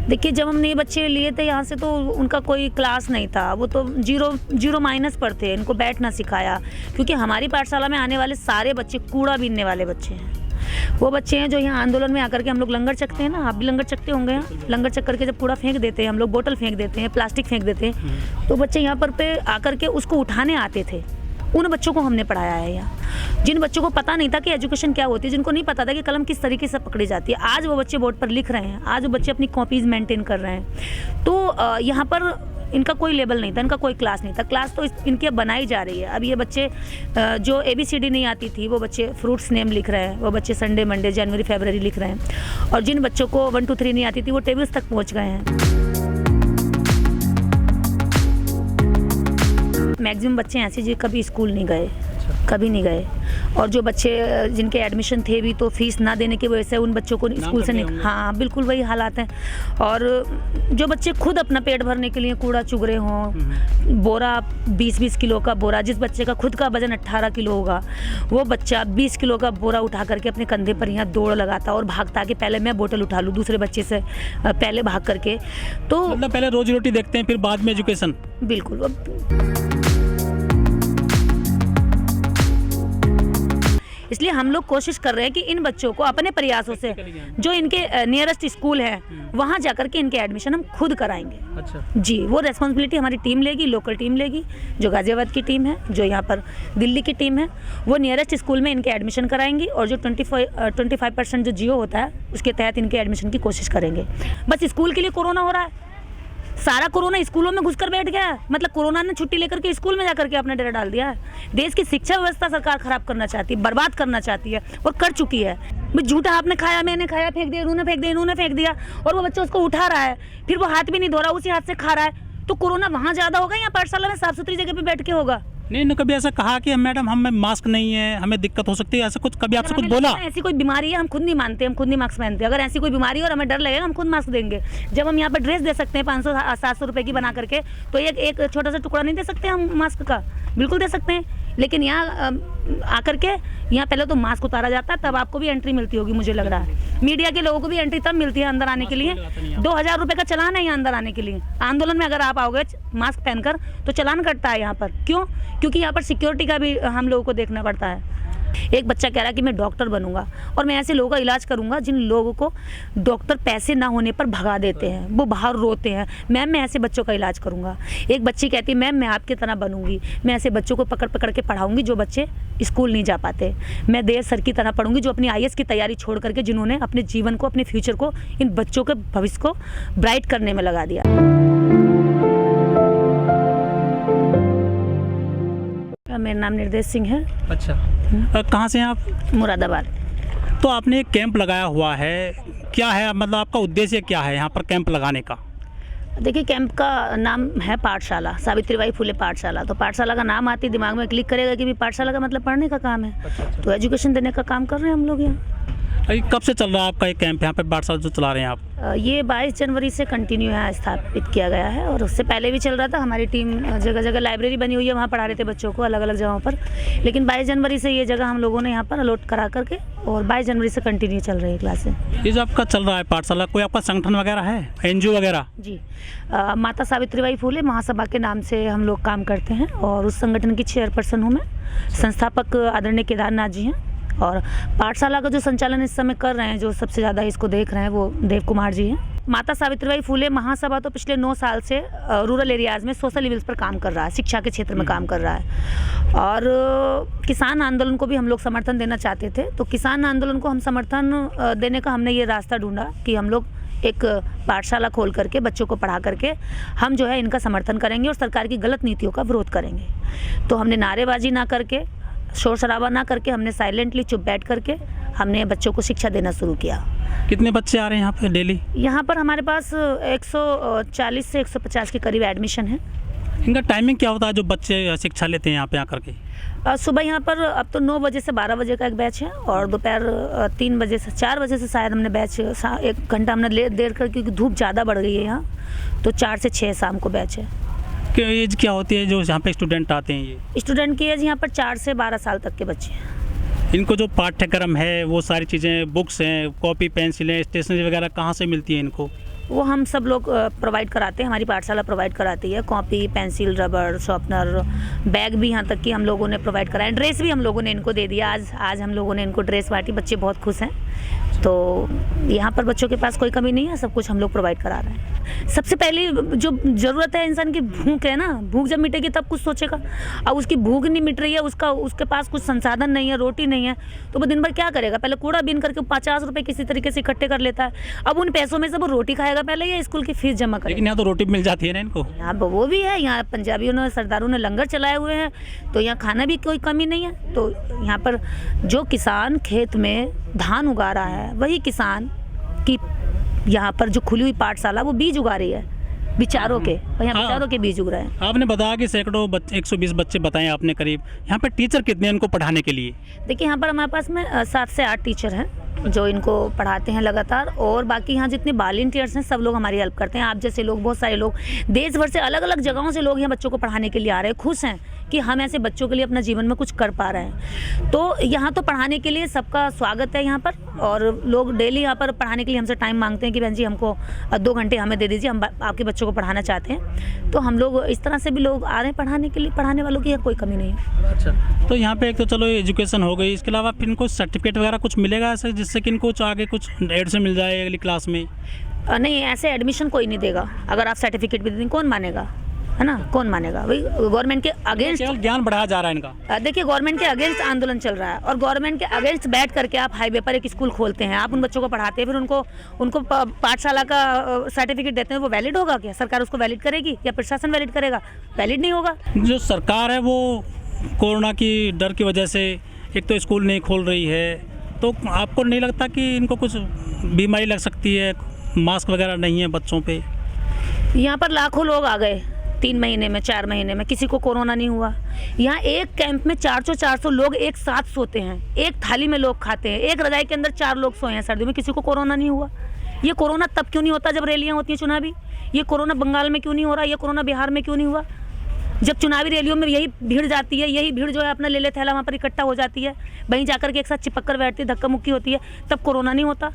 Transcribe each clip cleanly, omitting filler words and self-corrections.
देखिए, जब हमने ये बच्चे लिए थे यहाँ से तो उनका कोई क्लास नहीं था, वो तो जीरो माइनस पर थे। इनको बैठना सिखाया, क्योंकि हमारी पाठशाला में आने वाले सारे बच्चे कूड़ा बीनने वाले बच्चे हैं। वो बच्चे हैं जो यहाँ आंदोलन में आकर के हम लोग लंगर चकते हैं ना, आप भी लंगर चकते होंगे। यहाँ लंगर चक करके जब कूड़ा फेंक देते हैं हम लोग, बोतल फेंक देते हैं, प्लास्टिक फेंक देते हैं, तो बच्चे यहाँ पर पे आकर के उसको उठाने आते थे। उन बच्चों को हमने पढ़ाया है यहाँ, जिन बच्चों को पता नहीं था कि एजुकेशन क्या होती है, जिनको नहीं पता था कि कलम किस तरीके से पकड़ी जाती है, आज वो बच्चे बोर्ड पर लिख रहे हैं, आज वो बच्चे अपनी कॉपीज़ मेंटेन कर रहे हैं। तो यहाँ पर इनका कोई लेवल नहीं था, इनका कोई क्लास नहीं था। क्लास तो इनकी अब बनाई जा रही है। अब ये बच्चे जो ABCD नहीं आती थी, वो बच्चे फ्रूट्स नेम लिख रहे हैं, वो बच्चे संडे मंडे जनवरी फरवरी लिख रहे हैं, और जिन बच्चों को 1 2 3 नहीं आती थी वो टेबल्स तक पहुँच गए हैं। मैक्सिमम बच्चे ऐसे जो कभी स्कूल नहीं गए, कभी नहीं गए, और जो बच्चे जिनके एडमिशन थे भी तो फीस ना देने की वजह से उन बच्चों को स्कूल से हाँ बिल्कुल वही हालात हैं। और जो बच्चे खुद अपना पेट भरने के लिए कूड़ा चुग रहे हों, बोरा 20-20 किलो का बोरा, जिस बच्चे का खुद का वजन 18 किलो होगा, वो बच्चा 20 किलो का बोरा उठा करके अपने कंधे पर यहाँ दौड़ लगाता और भागता कि पहले मैं बोतल उठा लूँ दूसरे बच्चे से पहले भाग करके। तो मतलब पहले रोजी रोटी देखते हैं, फिर बाद में एजुकेशन। बिल्कुल। इसलिए हम लोग कोशिश कर रहे हैं कि इन बच्चों को अपने प्रयासों से जो इनके नियरेस्ट स्कूल है वहाँ जाकर के इनके एडमिशन हम खुद कराएंगे। अच्छा जी, वो रेस्पॉन्सिबिलिटी हमारी टीम लेगी, लोकल टीम लेगी, जो गाजियाबाद की टीम है, जो यहाँ पर दिल्ली की टीम है, वो नियरेस्ट स्कूल में इनके एडमिशन कराएंगी, और जो 25% जो जियो होता है उसके तहत इनके एडमिशन की कोशिश करेंगे। बस स्कूल के लिए कोरोना हो रहा है, सारा कोरोना स्कूलों में घुसकर बैठ गया है। मतलब कोरोना ने छुट्टी लेकर के स्कूल में जाकर के अपना डेरा डाल दिया है। देश की शिक्षा व्यवस्था सरकार खराब करना चाहती है, बर्बाद करना चाहती है, और कर चुकी है। झूठा आपने खाया, मैंने खाया, फेंक दिया, इन्होंने फेंक दिया, इन्होंने फेंक दिया, और वो बच्चा उसको उठा रहा है, फिर वो हाथ भी नहीं धो रहा, उसी हाथ से खा रहा है। तो कोरोना वहाँ ज़्यादा होगा या पाठशाला में साफ सुथरी जगह पे बैठ के होगा? नहीं, कभी ऐसा कहा कि मैडम हमें मास्क नहीं है, हमें दिक्कत हो सकती है, ऐसा कुछ कभी आपसे कुछ बोला? ऐसी कोई बीमारी है हम खुद नहीं मानते, हम खुद नहीं मास्क पहनते। अगर ऐसी कोई बीमारी और हमें डर लगेगा हम खुद मास्क देंगे। जब हम यहाँ पर ड्रेस दे सकते हैं 500-700 रुपए की बना करके, तो एक छोटा सा टुकड़ा नहीं दे सकते हम मास्क का? बिल्कुल दे सकते हैं। लेकिन यहाँ आकर के यहाँ पहले तो मास्क उतारा जाता है, तब आपको भी एंट्री मिलती होगी, मुझे लग रहा है। मीडिया के लोगों को भी एंट्री तब मिलती है अंदर आने के लिए। 2000 रुपये का चालान है यहाँ अंदर आने के लिए। आंदोलन में अगर आप आओगे मास्क पहनकर तो चालान कटता है यहाँ पर। क्यों? क्योंकि यहाँ पर सिक्योरिटी का भी हम लोगों को देखना पड़ता है। एक बच्चा कह रहा है कि मैं डॉक्टर बनूंगा और मैं ऐसे लोगों का इलाज करूंगा जिन लोगों को डॉक्टर पैसे ना होने पर भगा देते हैं, वो बाहर रोते हैं। मैम मैं ऐसे बच्चों का इलाज करूंगा। एक बच्ची कहती है मैम मैं आपकी तरह बनूंगी, मैं ऐसे बच्चों को पकड़ पकड़ के पढ़ाऊंगी जो बच्चे स्कूल नहीं जा पाते। मैं देव सर की तरह पढ़ूंगी जो अपनी IAS की तैयारी छोड़ करके, जिन्होंने अपने जीवन को, अपने फ्यूचर को, इन बच्चों के भविष्य को ब्राइट करने में लगा दिया। मेरा नाम निर्देश सिंह है। अच्छा, कहाँ से हैं आप? मुरादाबाद। तो आपने एक कैंप लगाया हुआ है, क्या है मतलब आपका उद्देश्य क्या है यहाँ पर कैंप लगाने का? देखिए, कैंप का नाम है पाठशाला, सावित्रीबाई फुले पाठशाला। तो पाठशाला का नाम आती दिमाग में क्लिक करेगा कि भी पाठशाला का मतलब पढ़ने का काम है। अच्छा। तो एजुकेशन देने का काम कर रहे हैं हम लोग यहाँ। कब से चल रहा है आपका एक कैंप यहाँ पे पाठशाला जो चला रहे हैं आप? ये 22 जनवरी से कंटिन्यू यहाँ स्थापित किया गया है, और उससे पहले भी चल रहा था। हमारी टीम जगह जगह लाइब्रेरी बनी हुई है, वहाँ पढ़ा रहे थे बच्चों को अलग अलग जगहों पर। लेकिन 22 जनवरी से ये जगह हम लोगों ने यहाँ पर अलॉट करा करके, और 22 जनवरी से कंटिन्यू चल रही है क्लासें। ये जो आपका चल रहा है पाठशाला, कोई आपका संगठन वगैरह है, NGO वगैरह? जी, माता सावित्रीबाई फुले महासभा के नाम से हम लोग काम करते हैं, और उस संगठन की चेयरपर्सन हूँ मैं। संस्थापक आदरणीय केदारनाथ जी हैं, और पाठशाला का जो संचालन इस समय कर रहे हैं, जो सबसे ज़्यादा इसको देख रहे हैं, वो देव कुमार जी हैं। माता सावित्रीबाई फुले महासभा तो पिछले 9 साल से रूरल एरियाज़ में सोशल लेवल्स पर काम कर रहा है, शिक्षा के क्षेत्र में काम कर रहा है। और किसान आंदोलन को भी हम लोग समर्थन देना चाहते थे, तो किसान आंदोलन को हम समर्थन देने का हमने ये रास्ता ढूंढा कि हम लोग एक पाठशाला खोल करके बच्चों को पढ़ा करके हम जो है इनका समर्थन करेंगे और सरकार की गलत नीतियों का विरोध करेंगे। तो हमने नारेबाजी ना करके, शोर शराबा ना करके, हमने साइलेंटली चुप बैठ करके हमने बच्चों को शिक्षा देना शुरू किया। कितने बच्चे आ रहे हैं यहाँ पे डेली? यहाँ पर हमारे पास 140 से 150 के करीब एडमिशन है। इनका टाइमिंग क्या होता है जो बच्चे शिक्षा लेते हैं यहाँ पे आकर के? सुबह यहाँ पर अब तो 9 बजे से 12 बजे का एक बैच है, और दोपहर 3 बजे से 4 बजे से शायद हमने बैच 1 घंटा हमने देर कर, क्योंकि धूप ज़्यादा बढ़ गई है यहाँ, तो 4 से 6 शाम को बैच है। एज क्या होती है जो यहाँ पे स्टूडेंट आते हैं? ये स्टूडेंट की एज यहाँ पर 4 से 12 साल तक के बच्चे हैं। इनको जो पाठ्यक्रम है वो सारी चीज़ें, बुक्स हैं, कॉपी पेंसिलें, स्टेशनरी वगैरह कहाँ से मिलती है इनको? वो हम सब लोग प्रोवाइड कराते हैं, हमारी पाठशाला प्रोवाइड कराती है। कॉपी, पेंसिल, रबड़, शॉर्पनर, बैग भी यहाँ तक कि हम लोगों ने प्रोवाइड कराया। ड्रेस भी हम लोगों ने इनको दे दिया। आज हम लोगों ने इनको ड्रेस बांटी, बच्चे बहुत खुश हैं। तो यहाँ पर बच्चों के पास कोई कमी नहीं है, सब कुछ हम लोग प्रोवाइड करा रहे हैं। सबसे पहली जो ज़रूरत है इंसान की, भूख है ना। भूख जब मिटेगी तब कुछ सोचेगा। अब उसकी भूख नहीं मिट रही है, उसके पास कुछ संसाधन नहीं है, रोटी नहीं है, तो वो दिन भर क्या करेगा? पहले कूड़ा बीन करके 50 रुपये किसी तरीके से इकट्ठे कर लेता है। अब उन पैसों में से वो रोटी खाएगा पहले या स्कूल की फीस जमा करेगा? लेकिन यहाँ तो रोटी मिल जाती है ना इनको। यहाँ वो भी है, यहाँ पंजाबियों ने, सरदारों ने लंगर चलाए हुए हैं, तो यहाँ खाना भी कोई कमी नहीं है। तो यहाँ पर जो किसान खेत में धान उगा रहा है, वही किसान की यहाँ पर जो खुली हुई पाठशाला वो बीज उगा रही है विचारों के, और यहाँ विचारों के बीज उग रहे हैं। आपने बताया कि सैकड़ों 120 बच्चे बताएं आपने करीब। यहाँ पे टीचर कितने हैं इनको पढ़ाने के लिए? देखिए, यहाँ पर हमारे पास में 7 से 8 टीचर हैं जो इनको पढ़ाते हैं लगातार, और बाकी यहाँ जितने वॉलंटियर्स हैं सब लोग हमारी हेल्प करते हैं। आप जैसे लोग, बहुत सारे लोग देश भर से, अलग अलग जगहों से लोग यहाँ बच्चों को पढ़ाने के लिए आ रहे हैं, खुश हैं कि हम ऐसे बच्चों के लिए अपना जीवन में कुछ कर पा रहे हैं। तो यहाँ तो पढ़ाने के लिए सबका स्वागत है यहाँ पर, और लोग डेली यहाँ पर पढ़ाने के लिए हमसे टाइम मांगते हैं कि बहन जी हमको 2 घंटे हमें दे दीजिए, हम आपके बच्चों को पढ़ाना चाहते हैं। तो हम लोग इस तरह से भी लोग आ रहे हैं पढ़ाने के लिए, पढ़ाने वालों की कोई कमी नहीं है। अच्छा, तो यहाँ पे एक तो चलो एजुकेशन हो गई, इसके अलावा फिर इनको सर्टिफिकेट वगैरह कुछ मिलेगा ऐसे, जिससे कि इनको आगे कुछ एडमिशन मिल जाए अगली क्लास में? नहीं, ऐसे एडमिशन कोई नहीं देगा। अगर आप सर्टिफिकेट भी दें, कौन मानेगा? है ना, कौन मानेगा? वही गवर्नमेंट के अगेंस्ट, केवल ज्ञान बढ़ाया जा रहा है इनका। देखिए, गवर्नमेंट के अगेंस्ट आंदोलन चल रहा है, और गवर्नमेंट के अगेंस्ट बैठ करके आप हाईवे पर एक स्कूल खोलते हैं, आप उन बच्चों को पढ़ाते हैं, फिर उनको पाठशाला का सर्टिफिकेट देते हैं। वो वैलिड होगा क्या? सरकार उसको वैलिड करेगी या प्रशासन वैलिड करेगा? वैलिड नहीं होगा। जो सरकार है वो कोरोना की डर की वजह से एक तो स्कूल नहीं खोल रही है, तो आपको नहीं लगता कि इनको कुछ बीमारी लग सकती है? मास्क वगैरह नहीं है बच्चों पे। यहाँ पर लाखों लोग आ गए 3 महीने में, 4 महीने में, किसी को कोरोना नहीं हुआ। यहाँ एक कैंप में 400 लोग एक साथ सोते हैं, एक थाली में लोग खाते हैं, एक रजाई के अंदर 4 लोग सोए हैं सर्दियों में, किसी को कोरोना नहीं हुआ। ये कोरोना तब क्यों नहीं होता जब रैलियाँ होती हैं चुनावी? ये कोरोना बंगाल में क्यों नहीं हो रहा? ये कोरोना बिहार में क्यों नहीं हुआ? जब चुनावी रैलियों में यही भीड़ जाती है, यही भीड़ जो है अपना ले थैला वहाँ पर इकट्ठा हो जाती है, वहीं जाकर के एक साथ चिपक कर बैठती है, धक्का मुक्की होती है, तब कोरोना नहीं होता।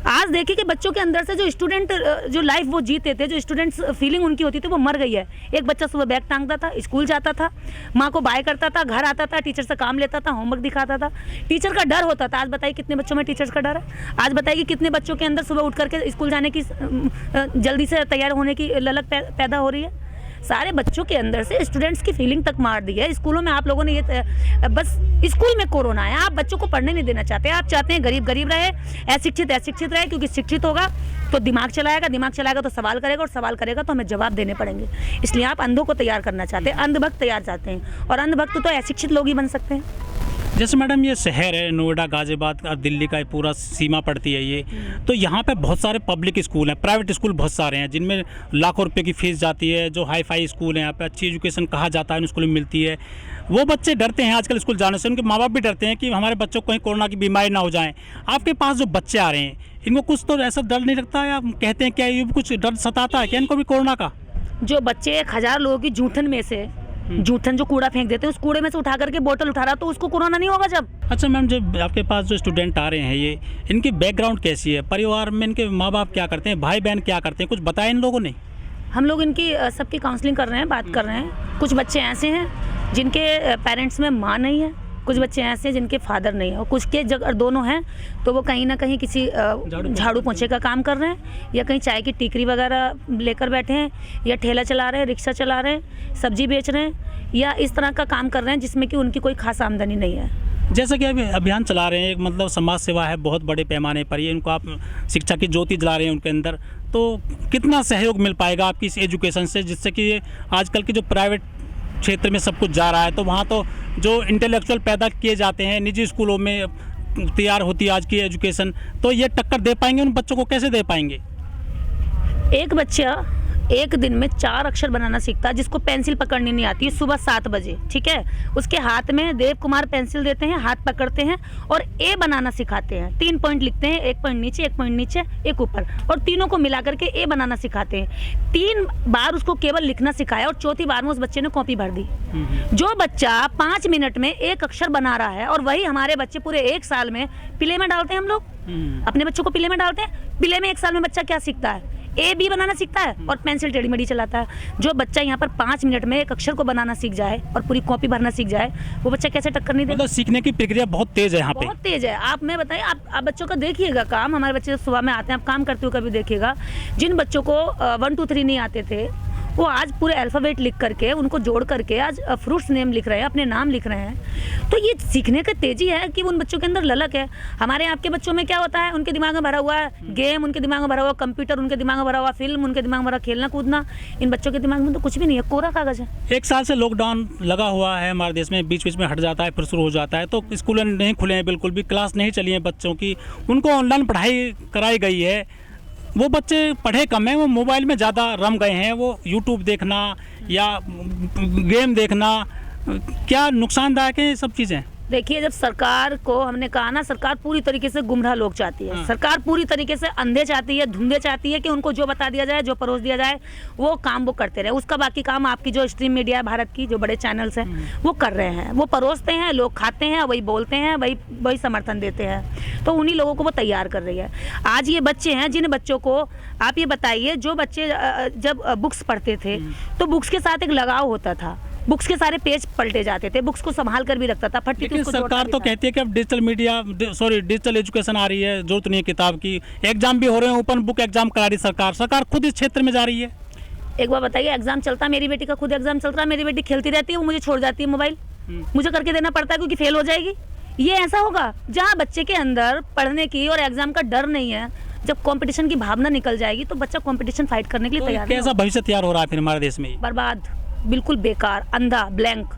आज देखिए कि बच्चों के अंदर से जो स्टूडेंट जो लाइफ वो जीते थे, जो स्टूडेंट्स फीलिंग उनकी होती थी, वो मर गई है। एक बच्चा सुबह बैग टांगता था, स्कूल जाता था, माँ को बाय करता था, घर आता था, टीचर से काम लेता था, होमवर्क दिखाता था, टीचर का डर होता था। आज बताइए कितने बच्चों में टीचर्स का डर है? आज बताइए कितने बच्चों के अंदर सुबह उठ करके स्कूल जाने की, जल्दी से तैयार होने की ललक पैदा हो रही है? सारे बच्चों के अंदर से स्टूडेंट्स की फीलिंग तक मार दी है। स्कूलों में आप लोगों ने ये बस स्कूल में कोरोना है, आप बच्चों को पढ़ने नहीं देना चाहते। आप चाहते हैं गरीब गरीब रहे, अशिक्षित रहे, क्योंकि शिक्षित होगा तो दिमाग चलाएगा तो सवाल करेगा, और सवाल करेगा तो हमें जवाब देने पड़ेंगे। इसलिए आप अंधों को तैयार करना चाहते हैं, अंधभक्त तैयार चाहते हैं, और अंधभक्त तो अशिक्षित लोग ही बन सकते हैं। जैसे मैडम ये शहर है नोएडा, गाजियाबाद और दिल्ली का पूरा सीमा पड़ती है ये, तो यहाँ पे बहुत सारे पब्लिक स्कूल हैं, प्राइवेट स्कूल बहुत सारे हैं, जिनमें लाखों रुपए की फीस जाती है। जो हाई फाई स्कूल हैं, यहाँ पे अच्छी एजुकेशन कहा जाता है उन स्कूल में मिलती है। वो बच्चे डरते हैं आजकल स्कूल जाने से, उनके माँ बाप भी डरते हैं कि हमारे बच्चों को कहीं कोरोना की बीमारी ना हो जाए। आपके पास जो बच्चे आ रहे हैं, इनको कुछ तो ऐसा डर नहीं लगता, या कहते हैं क्या ये भी कुछ डर सताता है क्या इनको भी कोरोना का? जो बच्चे 1000 लोगों की जूठन में से, जूठन जो कूड़ा फेंक देते हैं, उस कूड़े में से उठा करके बोतल उठा रहा, तो उसको कोरोना नहीं होगा जब? अच्छा मैम, जब आपके पास जो स्टूडेंट आ रहे हैं ये, इनकी बैकग्राउंड कैसी है? परिवार में इनके माँ बाप क्या करते हैं, भाई बहन क्या करते हैं, कुछ बताया इन लोगों ने? हम लोग इनकी सबकी काउंसलिंग कर रहे हैं, बात कर रहे हैं। कुछ बच्चे ऐसे हैं जिनके पेरेंट्स में माँ नहीं है, कुछ बच्चे ऐसे हैं जिनके फादर नहीं है, और कुछ के अगर दोनों हैं तो वो कहीं ना कहीं किसी झाड़ू पोंछे का काम कर रहे हैं, या कहीं चाय की टीकरी वगैरह लेकर बैठे हैं, या ठेला चला रहे हैं, रिक्शा चला रहे हैं, सब्जी बेच रहे हैं, या इस तरह का काम कर रहे हैं जिसमें कि उनकी कोई खास आमदनी नहीं है। जैसा कि अभी अभियान चला रहे हैं, एक मतलब समाज सेवा है बहुत बड़े पैमाने पर, ये इनको आप शिक्षा की ज्योति जला रहे हैं उनके अंदर, तो कितना सहयोग मिल पाएगा आपकी इस एजुकेशन से, जिससे कि ये आजकल की जो प्राइवेट क्षेत्र में सब कुछ जा रहा है, तो वहाँ तो जो इंटेलेक्चुअल पैदा किए जाते हैं निजी स्कूलों में तैयार होती है आज की एजुकेशन, तो ये टक्कर दे पाएंगे उन बच्चों को? कैसे दे पाएंगे? एक बच्चा एक दिन में 4 अक्षर बनाना सीखता है, जिसको पेंसिल पकड़नी नहीं आती है, सुबह 7 बजे, ठीक है, उसके हाथ में देव कुमार पेंसिल देते हैं, हाथ पकड़ते हैं और ए बनाना सिखाते हैं। 3 पॉइंट लिखते हैं, 1 पॉइंट नीचे, 1 पॉइंट नीचे, 1 ऊपर, और तीनों को मिला करके ए बनाना सिखाते हैं। 3 बार उसको केवल लिखना सिखाया, और चौथी बार में उस बच्चे ने कॉपी भर दी। जो बच्चा 5 मिनट में 1 अक्षर बना रहा है, और वही हमारे बच्चे पूरे 1 साल में पिले में डालते हैं। हम लोग अपने बच्चों को पिले में डालते हैं। पिले में 1 साल में बच्चा क्या सीखता है? ए बी बनाना सीखता है और पेंसिल टेढ़ी मेढ़ी चलाता है। जो बच्चा यहाँ पर 5 मिनट में एक अक्षर को बनाना सीख जाए और पूरी कॉपी भरना सीख जाए, वो बच्चा कैसे टक्कर नहीं देगा? मतलब सीखने की प्रक्रिया बहुत तेज है यहाँ पे। बहुत तेज है। आप मैं बताइए, आप बच्चों का देखिएगा काम। हमारे बच्चे सुबह में आते हैं, आप काम करते हो कभी देखिएगा, जिन बच्चों को 1 2 3 नहीं आते थे, वो आज पूरे अल्फ़ाबेट लिख करके उनको जोड़ करके आज फ्रूट्स नेम लिख रहे हैं, अपने नाम लिख रहे हैं। तो ये सीखने की तेज़ी है कि उन बच्चों के अंदर ललक है। हमारे आपके बच्चों में क्या होता है, उनके दिमाग में भरा हुआ है गेम, उनके दिमाग में भरा हुआ कंप्यूटर, उनके दिमाग में भरा हुआ फिल्म, उनके दिमाग में भरा खेलना कूदना। इन बच्चों के दिमाग में तो कुछ भी नहीं है, कोरा कागज़ है। 1 साल से लॉकडाउन लगा हुआ है हमारे देश में, बीच बीच में हट जाता है फिर शुरू हो जाता है, तो स्कूल नहीं खुले हैं, बिल्कुल भी क्लास नहीं चली है बच्चों की, उनको ऑनलाइन पढ़ाई कराई गई है। वो बच्चे पढ़े कम हैं, वो मोबाइल में ज़्यादा रम गए हैं, वो यूट्यूब देखना या गेम देखना, क्या नुकसानदायक है ये सब चीज़ें? देखिए, जब सरकार को हमने कहा ना, सरकार पूरी तरीके से गुमराह लोग चाहती है। सरकार पूरी तरीके से अंधे चाहती है, धुंधे चाहती है कि उनको जो बता दिया जाए, जो परोस दिया जाए, वो काम वो करते रहे। उसका बाकी काम आपकी जो स्ट्रीम मीडिया है भारत की, जो बड़े चैनल्स हैं, वो कर रहे हैं। वो परोसते हैं, लोग खाते हैं, वही बोलते हैं, वही समर्थन देते हैं। तो उन्हीं लोगों को वो तैयार कर रही है। आज ये बच्चे हैं, जिन बच्चों को आप ये बताइए, जो बच्चे जब बुक्स पढ़ते थे तो बुक्स के साथ एक लगाव होता था, बुक्स के सारे पेज पलटे जाते थे, बुक्स को संभाल कर भी रखता था, फटती थी लेकिन उसको सरकार तो कहती है कि अब डिजिटल एजुकेशन आ रही है, जरूरत नहीं है किताब की, एग्जाम भी हो रहे हैं, ओपन बुक एग्जाम करा रही सरकार खुद इस क्षेत्र में जा रही है। एक बार बताइए, एग्जाम चलता है, मेरी बेटी का खुद एग्जाम चल रहा है, मेरी बेटी खेलती रहती है, वो मुझे छोड़ जाती है मोबाइल, मुझे करके देना पड़ता है क्योंकि फेल हो जाएगी। ये ऐसा होगा जहाँ बच्चे के अंदर पढ़ने की और एग्जाम का डर नहीं है, जब कंपटीशन की भावना निकल जाएगी तो बच्चा कंपटीशन फाइट करने के लिए तैयार कैसा भविष्य तैयार हो रहा है फिर हमारे देश में? बर्बाद, बिल्कुल बेकार, अंधा, ब्लैंक,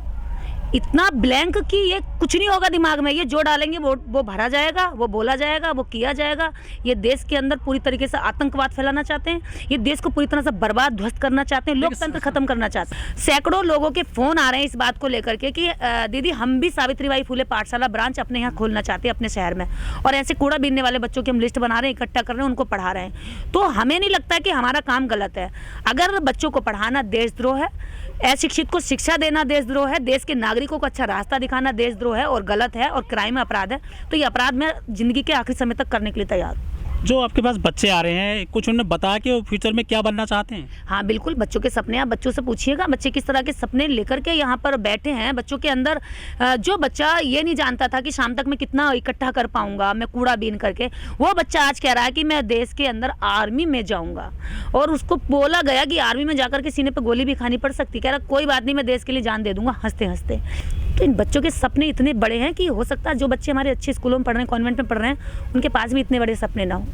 इतना ब्लैंक कि ये कुछ नहीं होगा दिमाग में। ये जो डालेंगे वो भरा जाएगा, वो बोला जाएगा, वो किया जाएगा। ये देश के अंदर पूरी तरीके से आतंकवाद फैलाना चाहते हैं, ये देश को पूरी तरह से बर्बाद ध्वस्त करना चाहते हैं, लोकतंत्र खत्म करना चाहते हैं। सैकड़ों लोगों के फोन आ रहे हैं इस बात को लेकर के कि दीदी हम भी सावित्रीबाई फुले पाठशाला ब्रांच अपने यहाँ खोलना चाहते हैं अपने शहर में, और ऐसे कूड़ा बीनने वाले बच्चों की हम लिस्ट बना रहे हैं, इकट्ठा कर रहे हैं, उनको पढ़ा रहे हैं। तो हमें नहीं लगता कि हमारा काम गलत है। अगर बच्चों को पढ़ाना देशद्रोह है, अशिक्षित को शिक्षा देना देशद्रोह है, देश के नागरिकों को अच्छा रास्ता दिखाना देशद्रोह है और गलत है और क्राइम अपराध है, तो ये अपराध मैं जिंदगी के आखिरी समय तक करने के लिए तैयार हूँ। जो आपके पास बच्चे आ रहे हैं, कुछ उन्होंने बताया कि वो फ्यूचर में क्या बनना चाहते हैं? हाँ बिल्कुल, बच्चों के सपने आप बच्चों से पूछिएगा, बच्चे किस तरह के सपने लेकर के यहाँ पर बैठे हैं। बच्चों के अंदर जो बच्चा ये नहीं जानता था कि शाम तक मैं कितना इकट्ठा कर पाऊंगा, मैं कूड़ा बीन करके, वो बच्चा आज कह रहा है कि मैं देश के अंदर आर्मी में जाऊंगा, और उसको बोला गया कि आर्मी में जाकर के सीने पर गोली भी खानी पड़ सकती, कह रहा कोई बात नहीं, मैं देश के लिए जान दे दूंगा, हंसते हंसते। तो इन बच्चों के सपने इतने बड़े हैं कि हो सकता है जो बच्चे हमारे अच्छे स्कूलों में पढ़ रहे हैं, कॉन्वेंट में पढ़ रहे हैं, उनके पास भी इतने बड़े सपने ना हो।